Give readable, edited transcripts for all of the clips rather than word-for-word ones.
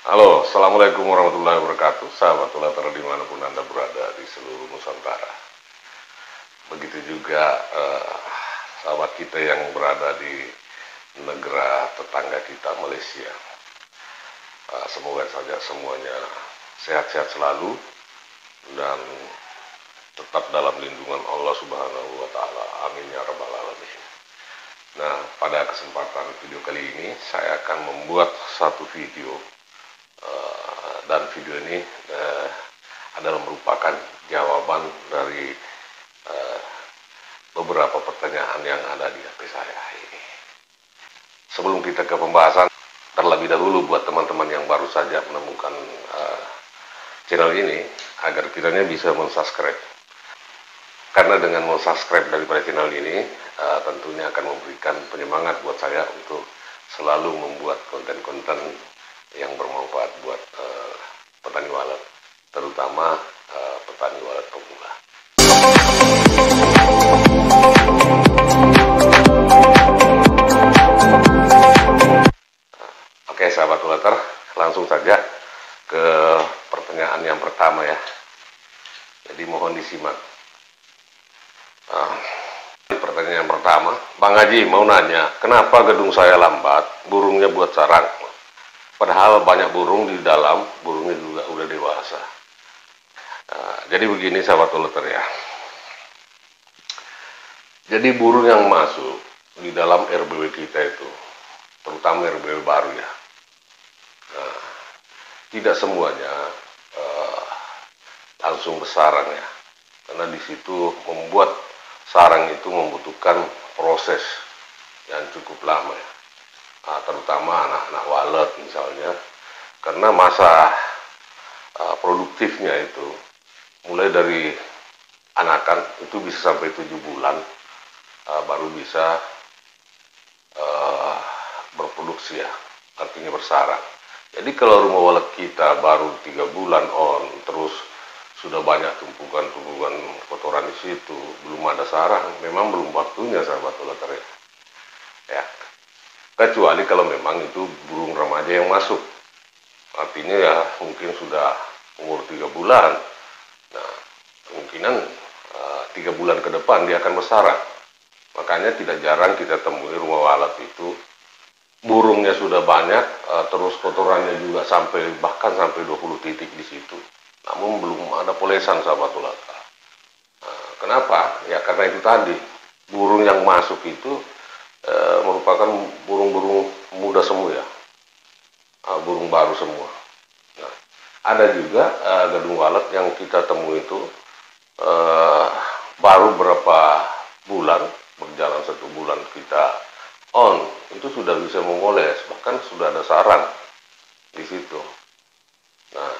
Halo, Assalamualaikum warahmatullahi wabarakatuh. Sahabat Tulater dimanapun Anda berada di seluruh Nusantara. Begitu juga sahabat kita yang berada di negara tetangga kita, Malaysia. Semoga saja semuanya sehat-sehat selalu dan tetap dalam lindungan Allah Subhanahu wa Ta'ala. Amin ya Rabbal 'Alamin. Nah, pada kesempatan video kali ini saya akan membuat satu video. Dan video ini adalah merupakan jawaban dari beberapa pertanyaan yang ada di HP saya ini. Sebelum kita ke pembahasan, terlebih dahulu buat teman-teman yang baru saja menemukan channel ini, agar kiranya bisa mensubscribe. Karena dengan mensubscribe daripada channel ini, tentunya akan memberikan penyemangat buat saya untuk selalu membuat konten-konten yang bermanfaat buat petani walet, terutama petani walet pemula. Oke sahabat water, langsung saja ke pertanyaan yang pertama ya. Jadi mohon disimak. Pertanyaan yang pertama, Bang Haji mau nanya, kenapa gedung saya lambat, burungnya buat sarang? Padahal banyak burung di dalam, burungnya juga udah dewasa. Jadi begini sahabat uleter ya. Jadi burung yang masuk di dalam RBW kita itu, terutama RBW baru ya, tidak semuanya langsung bersarang ya. Karena di situ membuat sarang itu membutuhkan proses yang cukup lama ya. Terutama anak-anak walet misalnya, karena masa produktifnya itu mulai dari anakan itu bisa sampai 7 bulan baru bisa berproduksi ya, artinya bersarang. Jadi kalau rumah walet kita baru 3 bulan on, terus sudah banyak tumpukan-tumpukan kotoran di situ, belum ada sarang, memang belum waktunya sahabat uleter ya. Kecuali kalau memang itu burung remaja yang masuk, artinya ya mungkin sudah umur 3 bulan. Nah, kemungkinan 3 bulan ke depan dia akan bersarang. Makanya tidak jarang kita temui rumah walet itu burungnya sudah banyak, terus kotorannya juga bahkan sampai 20 titik di situ. Namun belum ada polesan sahabat uleter. Kenapa? Ya karena itu tadi, burung yang masuk itu merupakan burung-burung muda semua ya, burung baru semua. Nah, ada juga gedung walet yang kita temui itu baru berapa bulan, berjalan 1 bulan kita on, itu sudah bisa memoles, bahkan sudah ada sarang di situ. Nah,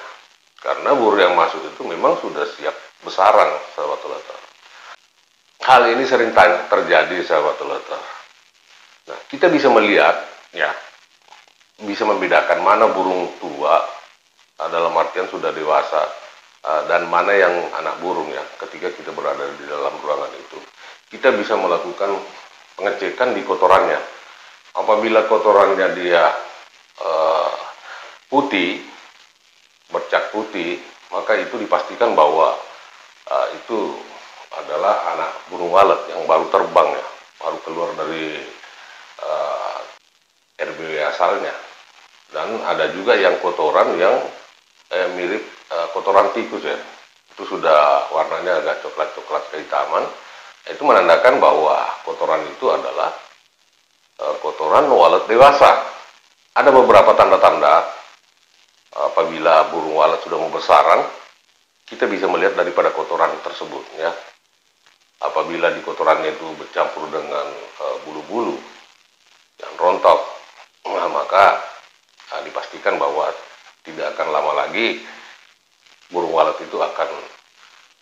karena burung yang masuk itu memang sudah siap bersarang sahabat uleter. Hal ini sering terjadi sahabat uleter. Nah, kita bisa melihat, ya, bisa membedakan mana burung tua, dalam artian sudah dewasa, dan mana yang anak burung ya, ketika kita berada di dalam ruangan itu. Kita bisa melakukan pengecekan di kotorannya. Apabila kotorannya dia putih, bercat putih, maka itu dipastikan bahwa itu adalah anak burung walet yang baru terbang ya, baru keluar dari RBW asalnya. Dan ada juga yang kotoran yang mirip kotoran tikus ya, itu sudah warnanya agak coklat-coklat kehitaman. Itu menandakan bahwa kotoran itu adalah kotoran walet dewasa. Ada beberapa tanda-tanda apabila burung walet sudah mau bersarang, kita bisa melihat daripada kotoran tersebut ya. Apabila di kotorannya itu bercampur dengan bulu-bulu yang rontok, maka dipastikan bahwa tidak akan lama lagi burung walet itu akan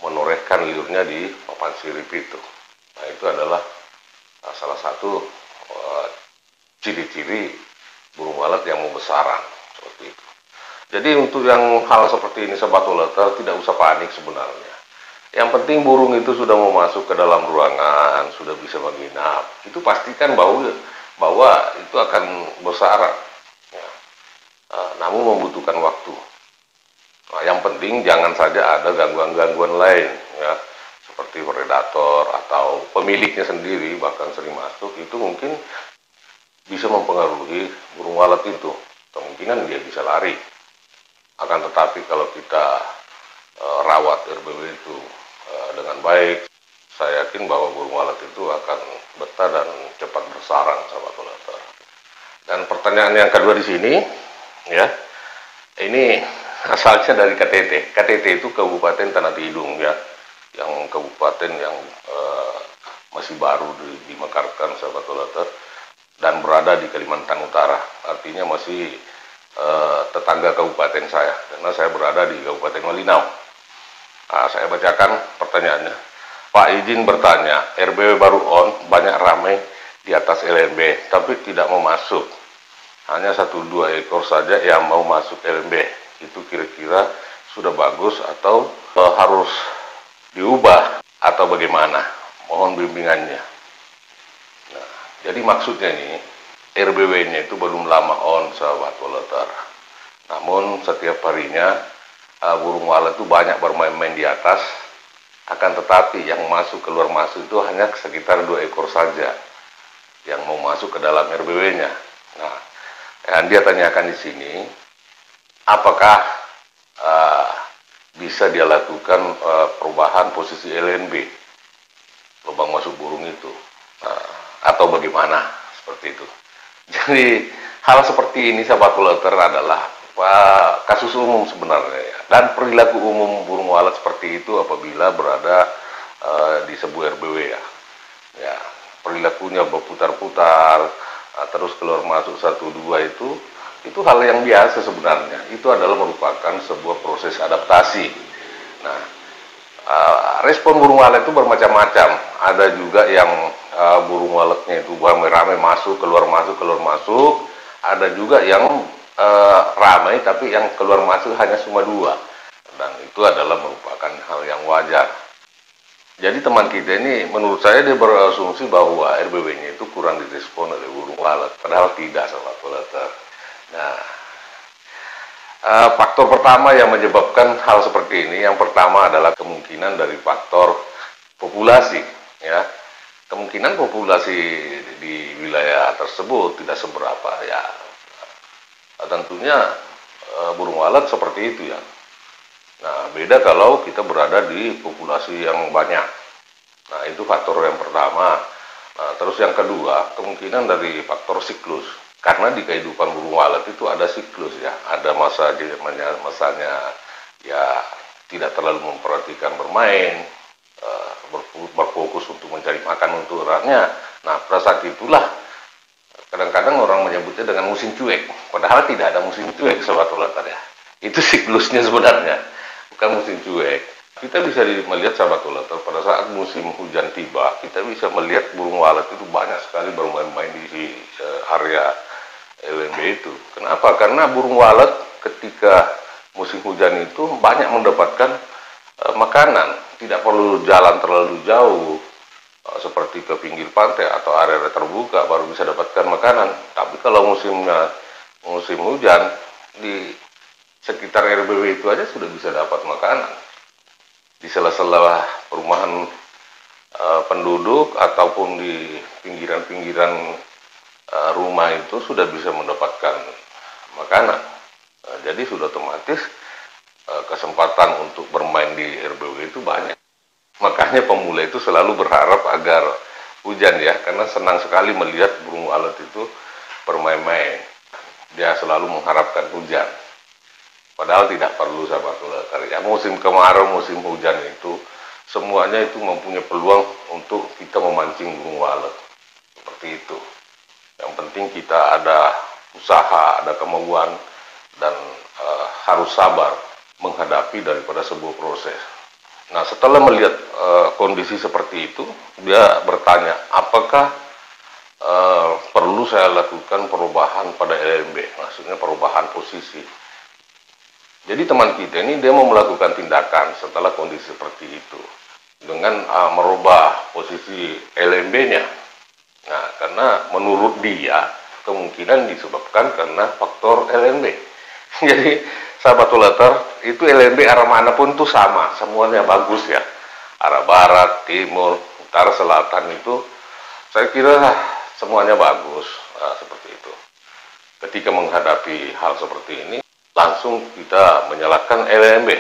menorehkan liurnya di papan sirip itu. Nah, itu adalah salah satu ciri-ciri burung walet yang mau bersarang seperti itu. Jadi untuk yang hal seperti ini sahabat uleter tidak usah panik sebenarnya. Yang penting burung itu sudah mau masuk ke dalam ruangan, sudah bisa menginap, itu pastikan bahwa itu akan bersarang. namun membutuhkan waktu. Nah, yang penting jangan saja ada gangguan-gangguan lain, ya, seperti predator atau pemiliknya sendiri bahkan sering masuk, itu mungkin bisa mempengaruhi burung walet itu. Kemungkinan dia bisa lari. Akan tetapi kalau kita rawat RBW itu dengan baik, saya yakin bahwa burung walet itu akan betah dan cepat bersarang, sahabat Polater. Dan pertanyaan yang kedua di sini, ya, ini asalnya dari KTT. KTT itu Kabupaten Tanah Tidung, ya, yang kabupaten yang masih baru dimekarkan, sahabat Polater, dan berada di Kalimantan Utara. Artinya masih tetangga kabupaten saya, karena saya berada di Kabupaten Malinau. Nah, saya bacakan pertanyaannya. Pak, izin bertanya, RBW baru on, banyak ramai di atas LNB, tapi tidak mau masuk. Hanya 1-2 ekor saja yang mau masuk LNB. Itu kira-kira sudah bagus atau harus diubah atau bagaimana? Mohon bimbingannya. Nah, jadi maksudnya ini, RBW-nya itu belum lama on, sahabat Polater. Namun setiap harinya burung walet itu banyak bermain-main di atas. Akan tetapi yang masuk keluar masuk itu hanya sekitar 2 ekor saja yang mau masuk ke dalam RBW-nya. Nah, yang dia tanyakan di sini, apakah bisa dia lakukan perubahan posisi LNB, lubang masuk burung itu, atau bagaimana, seperti itu. Jadi hal seperti ini, sahabat Polater, adalah kasus umum sebenarnya, ya. Dan perilaku umum burung walet seperti itu apabila berada di sebuah RBW, ya. Ya, perilakunya berputar-putar, terus keluar masuk 1-2 itu hal yang biasa sebenarnya. Itu adalah merupakan sebuah proses adaptasi. Nah, respon burung walet itu bermacam-macam. Ada juga yang burung waletnya itu ramai masuk, keluar masuk, keluar masuk. Ada juga yang ramai tapi yang keluar masuk hanya cuma 2. Dan itu adalah merupakan hal yang wajar. Jadi teman kita ini, menurut saya dia berasumsi bahwa RBW-nya itu kurang direspon oleh burung walet. Padahal tidak, sahabat Polater. Nah, faktor pertama yang menyebabkan hal seperti ini, yang pertama adalah kemungkinan dari faktor populasi, ya. Kemungkinan populasi di wilayah tersebut tidak seberapa, ya. Tentunya burung walet seperti itu, ya. Nah, beda kalau kita berada di populasi yang banyak. Nah, itu faktor yang pertama. Nah, terus yang kedua, kemungkinan dari faktor siklus. Karena di kehidupan burung walet itu ada siklus, ya. Ada masanya ya tidak terlalu memperhatikan bermain, berfokus untuk mencari makan untuk uratnya. Nah, pada saat itulah kadang-kadang orang menyebutnya dengan musim cuek. Padahal tidak ada musim cuek, sahabat Polater, ya. Itu siklusnya sebenarnya, bukan musim cuek. Kita bisa melihat, sahabat Polater, pada saat musim hujan tiba, kita bisa melihat burung walet itu banyak sekali bermain-main di area LNB itu. Kenapa? Karena burung walet ketika musim hujan itu banyak mendapatkan makanan, tidak perlu jalan terlalu jauh seperti ke pinggir pantai atau area terbuka baru bisa dapatkan makanan. Tapi kalau musim hujan, di sekitar RBW itu aja sudah bisa dapat makanan. Di sela-sela perumahan penduduk ataupun di pinggiran-pinggiran rumah itu sudah bisa mendapatkan makanan. Nah, jadi sudah otomatis kesempatan untuk bermain di RBW itu banyak. Makanya pemula itu selalu berharap agar hujan, ya, karena senang sekali melihat burung walet itu bermain-main. Dia selalu mengharapkan hujan. Padahal tidak perlu, sahabat Polater, ya. Musim kemarau, musim hujan itu semuanya itu mempunyai peluang untuk kita memancing burung walet. Seperti itu. Yang penting kita ada usaha, ada kemauan, dan harus sabar menghadapi daripada sebuah proses. Nah, setelah melihat kondisi seperti itu, dia bertanya, apakah perlu saya lakukan perubahan pada LNB, maksudnya perubahan posisi. Jadi teman kita ini dia mau melakukan tindakan setelah kondisi seperti itu dengan merubah posisi LNB-nya. Nah, karena menurut dia kemungkinan disebabkan karena faktor LNB. Jadi sahabat letter itu LNB arah manapun tuh sama, semuanya bagus ya. Arah barat, timur, utara, selatan itu saya kira semuanya bagus seperti itu. Ketika menghadapi hal seperti ini, langsung kita menyalahkan LNB,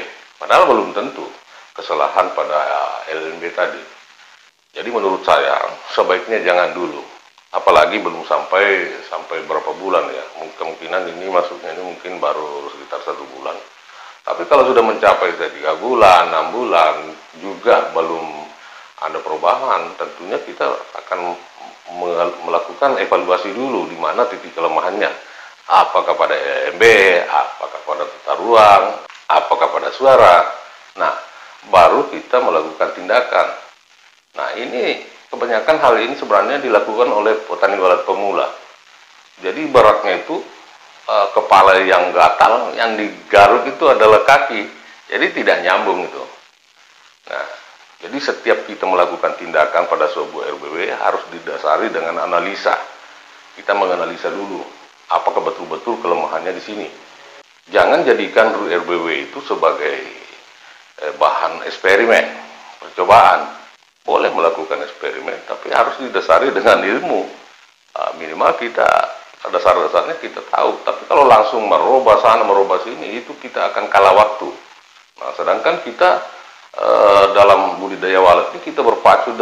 padahal belum tentu kesalahan pada LNB tadi. Jadi menurut saya sebaiknya jangan dulu, apalagi belum sampai berapa bulan ya, kemungkinan ini masuknya ini mungkin baru sekitar 1 bulan. Tapi kalau sudah mencapai 3 bulan, 6 bulan juga belum ada perubahan, tentunya kita akan melakukan evaluasi dulu di mana titik kelemahannya. Apakah pada EMB, apakah pada tata ruang, apakah pada suara. Nah, baru kita melakukan tindakan. Nah, ini kebanyakan hal ini sebenarnya dilakukan oleh petani walet pemula. Jadi ibaratnya itu kepala yang gatal, yang digaruk itu adalah kaki. Jadi tidak nyambung itu. Nah, jadi setiap kita melakukan tindakan pada sebuah RBW harus didasari dengan analisa. Kita menganalisa dulu, apakah betul-betul kelemahannya di sini. Jangan jadikan RBW itu sebagai bahan eksperimen, percobaan. Boleh melakukan eksperimen, tapi harus didasari dengan ilmu. Minimal kita dasar-dasarnya kita tahu. Tapi kalau langsung merubah sana, merubah sini, itu kita akan kalah waktu. Nah, sedangkan kita dalam budidaya walet ini kita berpacu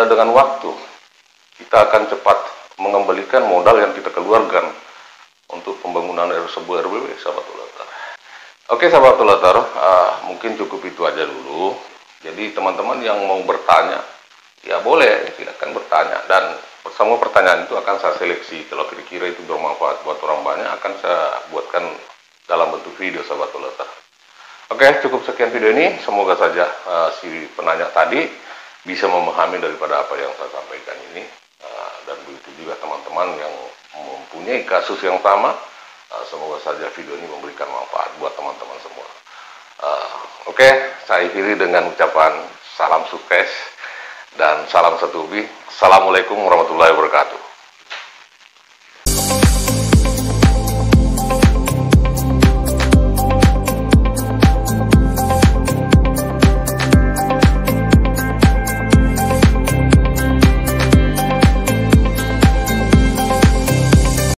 dengan waktu. Kita akan cepat mengembalikan modal yang kita keluarkan untuk pembangunan sebuah RBW, sahabat letter. Oke, sahabat letter, mungkin cukup itu aja dulu. Jadi teman-teman yang mau bertanya, ya boleh, silakan bertanya. Dan semua pertanyaan itu akan saya seleksi. Kalau kira-kira itu bermanfaat buat orang banyak, akan saya buatkan dalam bentuk video, sahabat letter. Oke, cukup sekian video ini. Semoga saja si penanya tadi bisa memahami daripada apa yang saya sampaikan ini. Dan begitu juga teman-teman yang mempunyai kasus yang sama. Semoga saja video ini memberikan manfaat buat teman-teman semua. Oke, saya akhiri dengan ucapan salam sukses dan salam satu hobi. Assalamualaikum warahmatullahi wabarakatuh.